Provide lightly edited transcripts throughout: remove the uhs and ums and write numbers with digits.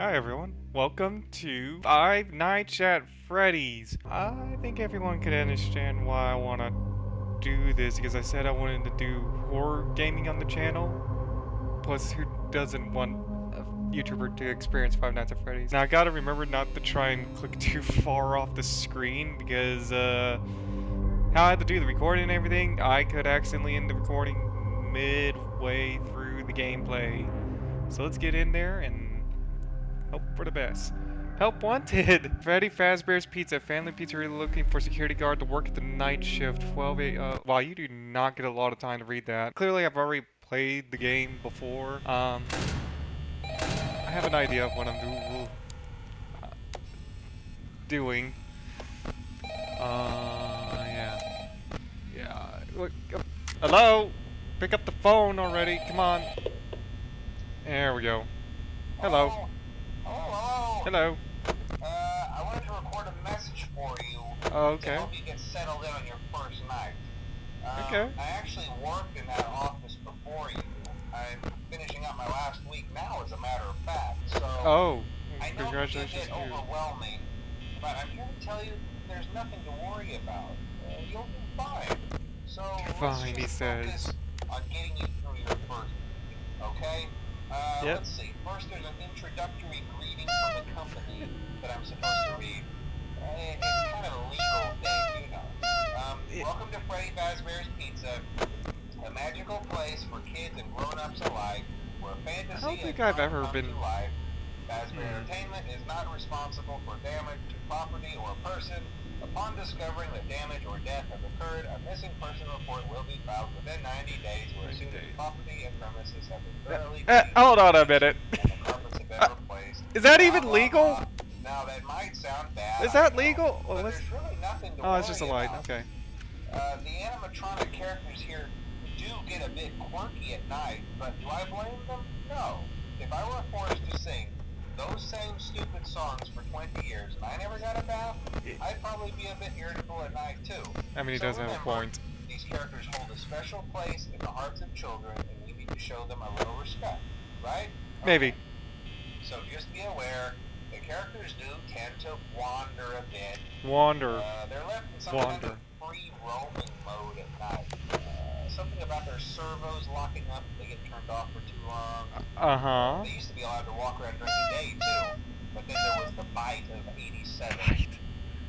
Hi everyone, welcome to Five Nights at Freddy's. I think everyone can understand why I want to do this because I said I wanted to do horror gaming on the channel. Plus, who doesn't want a YouTuber to experience Five Nights at Freddy's? Now I gotta remember not to try and click too far off the screen because how I had to do the recording and everything, I could accidentally end the recording midway through the gameplay. So let's get in there and hope for the best. Help wanted! Freddy Fazbear's Pizza, family pizzeria looking for security guard to work at the night shift. 12 a. Wow, you do not get a lot of time to read that. Clearly, I've already played the game before. I have an idea of what I'm doing. Yeah. Yeah. Look, hello? Pick up the phone already. Come on. There we go. Hello. Oh, Hello. I wanted to record a message for you Okay. to help you get settled in on your first night. Okay. I actually worked in that office before you. I'm finishing up my last week now, as a matter of fact. So Oh, I know congratulations it's a to bit you. overwhelming, but I'm here to tell you there's nothing to worry about. You'll do fine. So Fine, let's he just says. focus on getting you through your first week, okay? Yep. Let's see. First, there's an introductory greeting from the company that I'm supposed to read. It's kind of a legal thing, you know. Welcome to Freddy Fazbear's Pizza, a magical place for kids and grown-ups alike, where fantasy I don't think and I've fun ever come been. to life. Fazbear Entertainment is not responsible for damage to property or person. Upon discovering that damage or death have occurred, a missing person report will be filed within 90 days, where as soon as the property and premises have been thoroughly cleaned, Hold on a minute. and the carpets have been replaced. Is that Blah, even blah, legal? blah. Now that might sound bad. Is that I know, legal? but there's really nothing to Oh, it's just a worry light. about. Okay. The animatronic characters here do get a bit quirky at night, but do I blame them? No. If I were forced to sing those same stupid songs for 20 years and I never got a bath, I'd probably be a bit irritable at night too. I mean, he So does have a remember, point. these characters hold a special place in the hearts of children, and we need to show them a little respect, right? Maybe. Okay. So just be aware, the characters do tend to wander a bit. Wander. They're left in some kind of free roaming mode at night. Something about their servos locking up if they get turned off for too long. Uh-huh. They used to be allowed to walk around during the day too, but then there was the bite of 87. Right.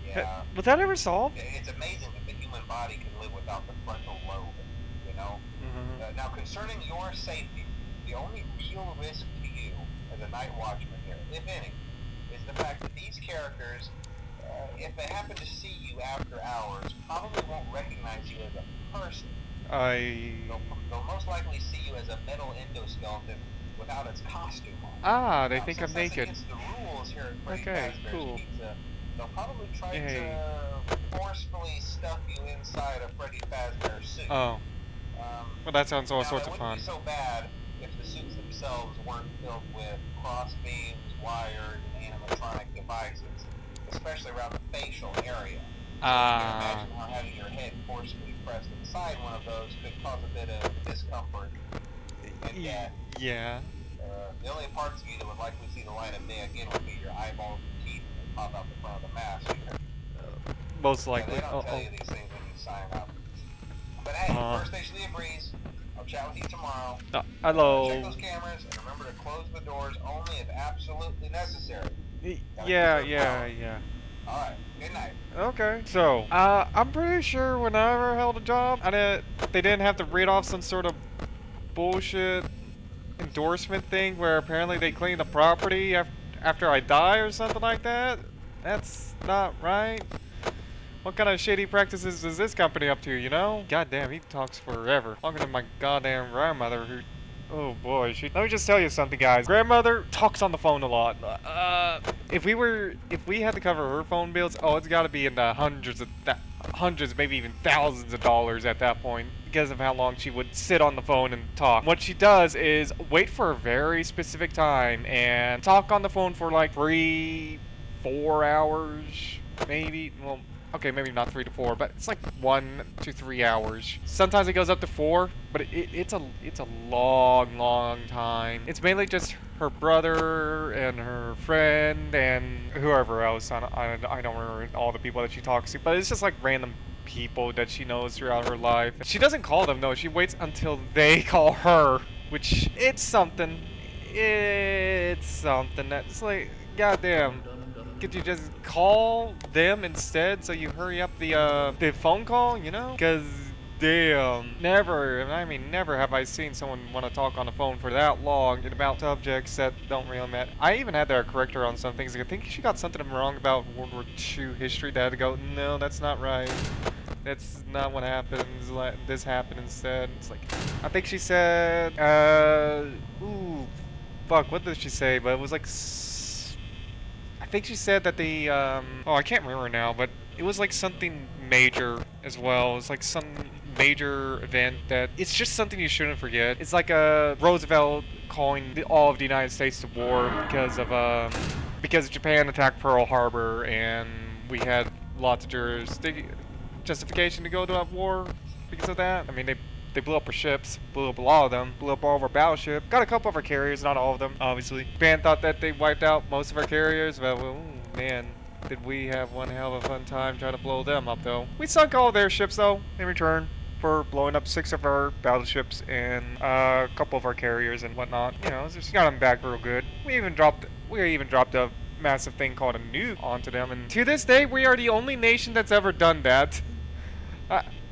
Yeah. Was that ever solved? It's amazing that the human body can live without the frontal lobe, you know? Now, concerning your safety, the only real risk to you as a night watchman here, if any, is the fact that these characters, if they happen to see you after hours, probably won't recognize you as a person. They'll most likely see you as a metal endoskeleton without its costume on. They think I'm naked. Against the rules here at Freddy Okay, Fazbear's cool. Pizza, they'll probably try Yay. to forcefully stuff you inside a Freddy Fazbear suit. Oh. Well, that sounds all sorts of fun. It wouldn't be so bad if the suits themselves weren't filled with cross beams, wires, and animatronic devices, especially around the facial area. So you can imagine how having your head forcefully pressed inside one of those could cause a bit of discomfort and death. Yeah. The only parts of you that would likely see the light of day again would be your eyeballs and teeth that pop out the front of the mask. Most likely. They don't tell you these things when you sign up. But hey, first station of the breeze. I'll chat with you tomorrow. Hello. Check those cameras and remember to close the doors only if absolutely necessary. Yeah. Alright, good night. Okay. So, I'm pretty sure when I ever held a job, they didn't have to read off some sort of bullshit endorsement thing where apparently they clean the property after I die or something like that. That's not right. What kind of shady practices is this company up to, you know? Goddamn, he talks forever. Longer than my goddamn grandmother who... Oh boy, let me just tell you something, guys. Grandmother talks on the phone a lot. If we had to cover her phone bills, oh, it's gotta be in the hundreds, maybe even thousands of dollars at that point because of how long she would sit on the phone and talk. What she does is wait for a very specific time and talk on the phone for like 3-4 hours, maybe. Well, okay, maybe not 3 to 4, but it's like 1 to 3 hours. Sometimes it goes up to 4, but it's a long time. It's mainly just her brother and her friend and whoever else. I don't remember all the people that she talks to, but it's just like random people that she knows throughout her life. She doesn't call them though. She waits until they call her, which it's something. It's something that's like, goddamn. Could you just call them instead so you hurry up the phone call, you know? Because damn, never have I seen someone want to talk on the phone for that long about subjects that don't really matter. I even had to correct her on some things. I think she got something wrong about World War II history. That I had to go, no, that's not right. That's not what happens. This happened instead. It's like, I think she said, ooh, fuck, what did she say? But it was like, I think she said that the, oh, I can't remember now, but it was like something major as well. It was like some major event that, it's just something you shouldn't forget. It's like Roosevelt calling all of the United States to war because Japan attacked Pearl Harbor and we had lots of justification to go to that war because of that. I mean, they blew up our ships, blew up a lot of them, blew up all of our battleships, got a couple of our carriers, not all of them, obviously. Japan thought that they wiped out most of our carriers, but well, man, did we have one hell of a fun time trying to blow them up, though. We sunk all of their ships, though, in return for blowing up 6 of our battleships and a couple of our carriers and whatnot. You know, just got them back real good. We even dropped a massive thing called a nuke onto them, and to this day, we are the only nation that's ever done that.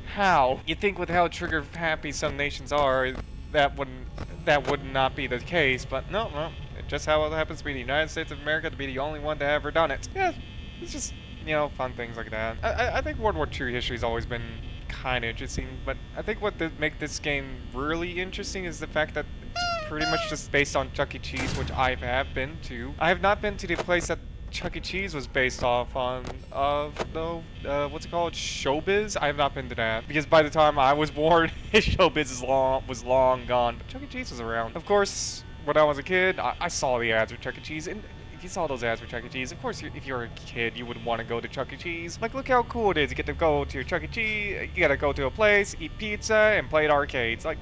How? You'd think with how trigger happy some nations are, that would not be the case, but no, it's just how it happens to be the United States of America to be the only one to ever done it. Yeah, it's just, you know, fun things like that. I think World War II history's always been kind of interesting, but I think what make this game really interesting is the fact that it's pretty much just based on Chuck E. Cheese, which I have been to. I have not been to the place that Chuck E. Cheese was based off on what's it called? Showbiz? I have not been to that. Because by the time I was born, Showbiz was long gone. But Chuck E. Cheese was around. Of course, when I was a kid, I saw the ads for Chuck E. Cheese. And if you saw those ads for Chuck E. Cheese, of course, if you're a kid, you would want to go to Chuck E. Cheese. Like, look how cool it is. You get to go to Chuck E. Cheese, you gotta go to a place, eat pizza, and play at arcades. Like,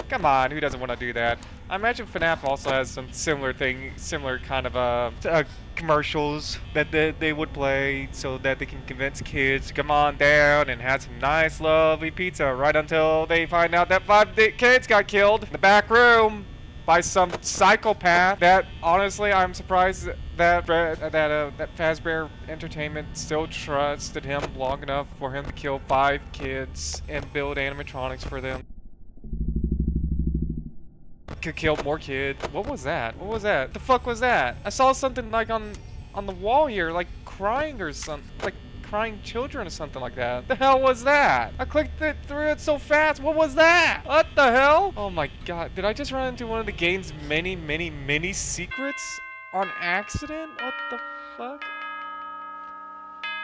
come on, who doesn't want to do that? I imagine FNAF also has some similar kind of commercials that they would play so that they can convince kids to come on down and have some nice, lovely pizza right until they find out that 5 kids got killed in the back room by some psychopath. That honestly, I'm surprised that Fazbear Entertainment still trusted him long enough for him to kill 5 kids and build animatronics for them. Could kill more kids. What was that? What was that? The fuck was that? I saw something like on the wall here, like crying or something, like crying children or something like that. The hell was that? I clicked through it so fast. What was that? What the hell? Oh my god. Did I just run into one of the game's many secrets on accident? What the fuck?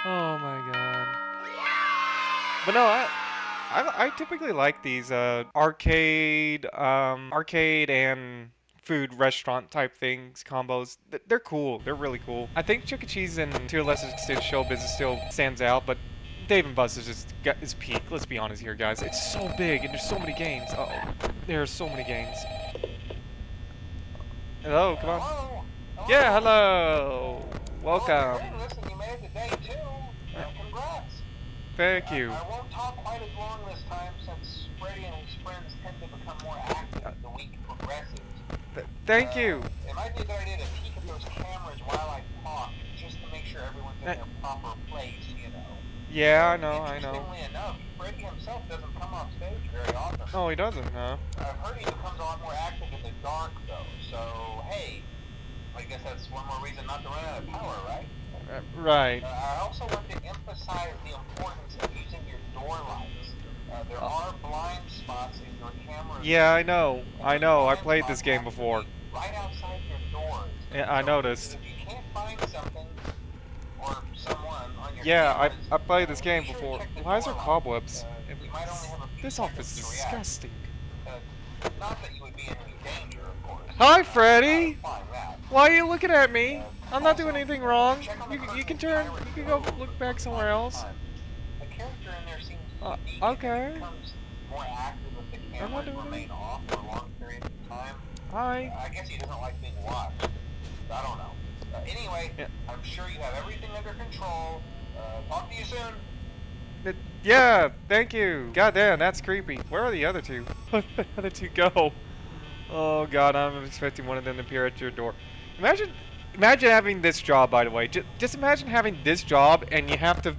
Oh my god. But no, I typically like these arcade and food restaurant type things, combos. They're cool. They're really cool. I think Chuck E. Cheese and to a lesser extent Showbiz still stands out, but Dave & Buster's is peak. Let's be honest here, guys. It's so big and there's so many games. Uh-oh. There are so many games. Hello, come on. Hello. Yeah, hello. Welcome. Hey, listen, you made it to day 2. Congrats. Thank you. I won't talk quite as long this time since Freddy and his friends tend to become more active as the week progresses. Thank you. It might be a good idea to peek at those cameras while I talk, just to make sure everyone's in their proper place, you know. Yeah, I know. Interestingly enough, Freddy himself doesn't come off stage very often. Oh, he doesn't, no. I've heard he becomes a lot more active in the dark, though, so, hey, I guess that's one more reason not to run out of power, right? Right. I also want to emphasize the importance of using your door lights. There are blind spots in your camera. Yeah, I know. I played this game before. Right outside your doors. Yeah, I noticed. If you can't find something or someone on your Yeah, cameras, I played this game be sure to before. check the Why is there door cobwebs? lights. You might only have a few This office is seconds to react. disgusting. Not that you would be in any danger, of course. Hi, Freddy. Fine, that. Why are you looking at me? I'm not doing anything wrong. You can turn. You can go look back somewhere else. Okay. If it becomes more active if the I'm not cameras doing remain it. off for long periods of time, Hi. I guess he doesn't like being watched. I don't know. Anyway, Yeah. I'm sure you have everything under control. Talk to you soon. Yeah, thank you. God damn, that's creepy. Where are the other two? Where did the other two go? Oh god, I'm expecting one of them to appear at your door. Imagine having this job, by the way. Just imagine having this job and you have to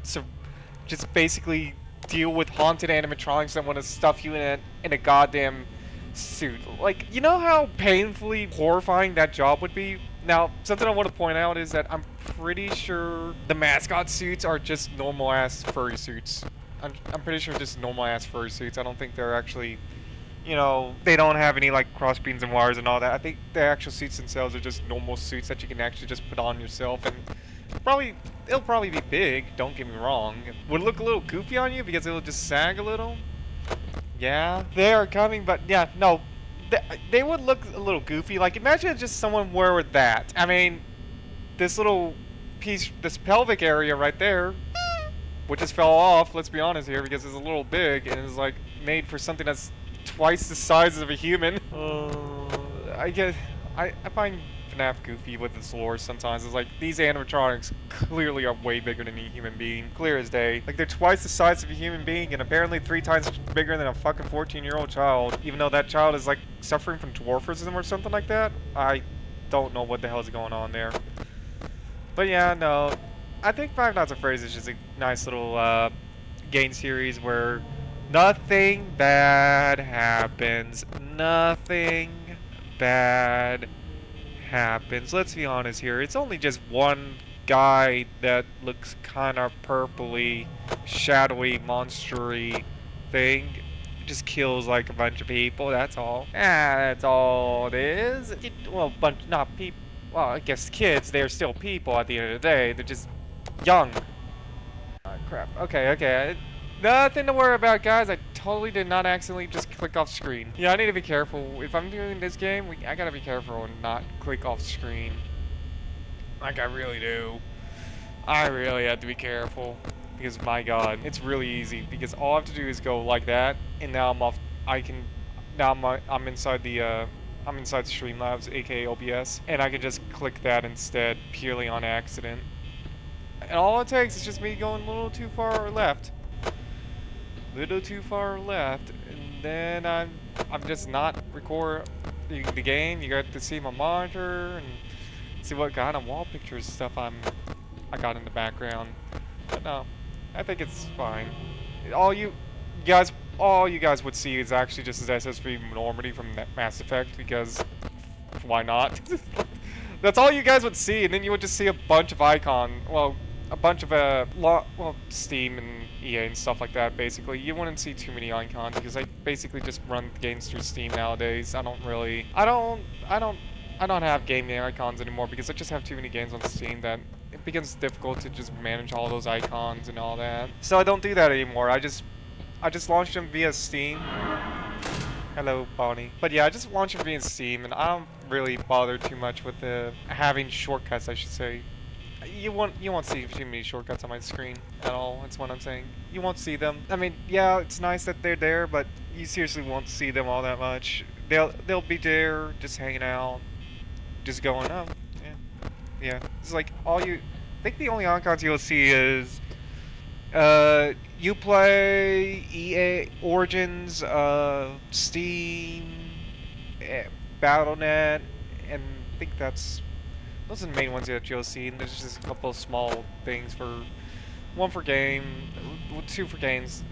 just basically deal with haunted animatronics that want to stuff you in a goddamn suit. Like, you know how painfully horrifying that job would be? Now, something I want to point out is that I'm pretty sure the mascot suits are just normal ass furry suits. I'm pretty sure just normal ass furry suits. I don't think they're actually, you know, they don't have any like cross beams and wires and all that. I think the actual suits themselves are just normal suits that you can actually just put on yourself, and it'll probably be big, don't get me wrong. It would look a little goofy on you because it'll just sag a little. Yeah, they are coming, but yeah, no. They would look a little goofy. Like, imagine just someone wore that. I mean, this little piece, this pelvic area right there, which just fell off, let's be honest here, because it's a little big and is like made for something that's twice the size of a human. I find FNAF goofy with its lore sometimes. It's like, these animatronics clearly are way bigger than a human being. Clear as day. Like, they're twice the size of a human being and apparently 3 times bigger than a fucking 14-year-old child. Even though that child is like suffering from dwarfism or something like that. I don't know what the hell is going on there. But yeah, no. I think Five Nights at Freddy's is just a nice little game series where nothing bad happens. Nothing bad happens. Let's be honest here. It's only just one guy that looks kind of purpley, shadowy, monstery thing. Just kills like a bunch of people. That's all. That's all it is. Well, not people. Well, I guess kids. They're still people at the end of the day. They're just young. Oh, crap. Okay. Nothing to worry about, guys. I totally did not accidentally just click off screen. Yeah, I need to be careful. If I'm doing this game, I gotta be careful and not click off screen. Like, I really do. I really have to be careful. Because, my god, it's really easy. Because all I have to do is go like that, and now I'm off. Now I'm inside the, I'm inside Streamlabs, aka OBS, and I can just click that instead, purely on accident. And all it takes is just me going a little too far left. Little too far left, and then I'm just not recording the game. You got to see my monitor and see what kind of wall pictures stuff I got in the background. But no, I think it's fine. All you guys would see is actually just as SSB Normandy from Mass Effect, because why not? That's all you guys would see, and then you would just see a bunch of a bunch of Steam and EA and stuff like that. Basically, you wouldn't see too many icons because I basically just run games through Steam nowadays. I don't have gaming icons anymore because I just have too many games on Steam that it becomes difficult to just manage all those icons and all that. So I don't do that anymore. I just launched them via Steam. Hello, Bonnie. But yeah, I just launched them via Steam, and I don't really bother too much with having shortcuts, I should say. You won't see too many shortcuts on my screen at all. That's what I'm saying. You won't see them. I mean, yeah, it's nice that they're there, but you seriously won't see them all that much. They'll be there, just hanging out, just going up. Yeah. It's like I think the only icons you'll see is Uplay, EA Origins, Steam, Battle.net, and I think those are the main ones that you'll see, and there's just a couple of small things one for game, 2 for games,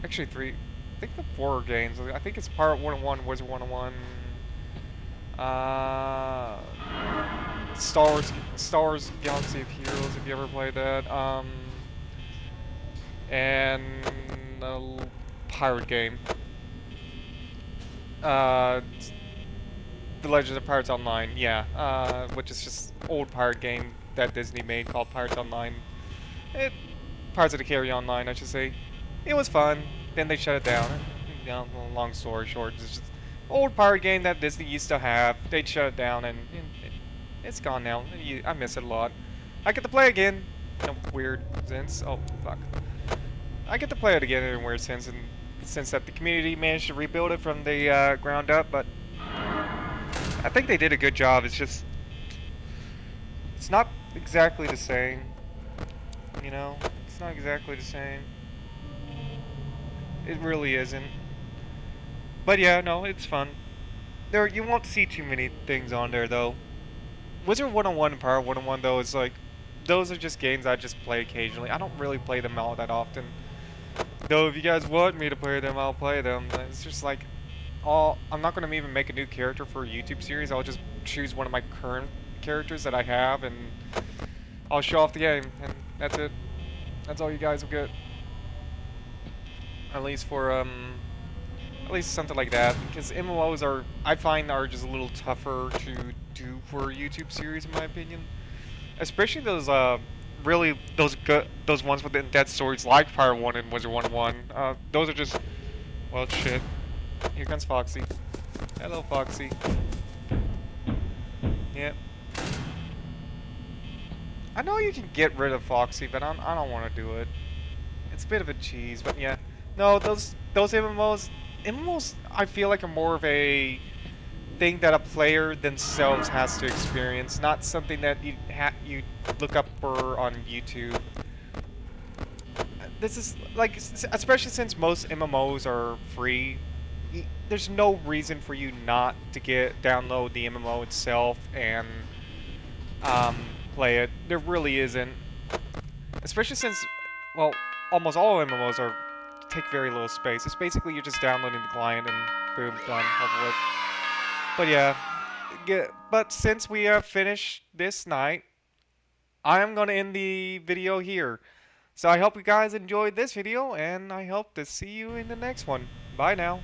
actually 3, I think the 4 games. I think it's Pirate 101, Wizard 101, Star Wars Galaxy of Heroes, if you ever played that, and a pirate game, The Legends of Pirates Online, yeah, which is just old pirate game that Disney made called Pirates Online. Pirates of the Caribbean Online, I should say. It was fun. Then they shut it down. You know, long story short, it's just old pirate game that Disney used to have. They shut it down, and it's gone now. I miss it a lot. I get to play again in a weird sense. Oh fuck. I get to play it again in a weird sense, and since that the community managed to rebuild it from the ground up, but I think they did a good job. It's just, it's not exactly the same, you know? It's not exactly the same. It really isn't. But yeah, no, it's fun. There, you won't see too many things on there though. Wizard 101 and Power 101 though is like, those are just games I just play occasionally. I don't really play them all that often. Though if you guys want me to play them, I'll play them. It's just like, I'm not gonna even make a new character for a YouTube series. I'll just choose one of my current characters that I have, and I'll show off the game, and that's it. That's all you guys will get. At least for at least something like that, because MMOs are, I find, are just a little tougher to do for a YouTube series, in my opinion. Especially those really those ones with in-depth stories like Fire 1 and Wizard 101. Those are just, well, shit. Here comes Foxy. Hello, Foxy. Yep. I know you can get rid of Foxy, but I don't want to do it. It's a bit of a cheese, but yeah. No, those MMOs I feel like are more of a thing that a player themselves has to experience, not something that you look up for on YouTube. This is like, especially since most MMOs are free, there's no reason for you not to download the MMO itself and play it. There really isn't. Especially since, well, almost all MMOs take very little space. It's basically you're just downloading the client and boom, done, over with. But yeah, but since we have finished this night, I am going to end the video here. So I hope you guys enjoyed this video, and I hope to see you in the next one. Bye now.